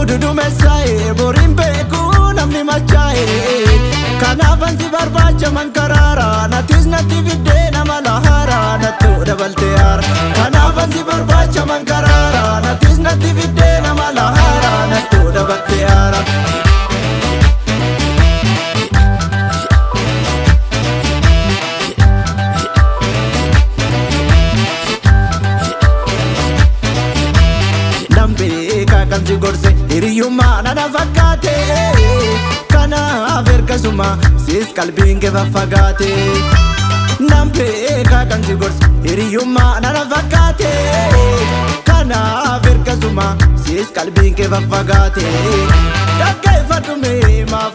dudu mesai borin beku namni machai kanaafan si barbaacha mankarara natis natti fidde nama lahara nattu dabalte yaara kanaafan si barbaacha mankarara natis natti fidde nama lahara nattu dabalte yaara Kansi gorse hiriyumma nana fakkaate kana averkasuma sis qalbiin kee faffagaate nambe ka kansi gorse hiriyumma nana fakkaate kana averkasuma sis qalbiin kee faffagaate dhaggeeffadhume maaf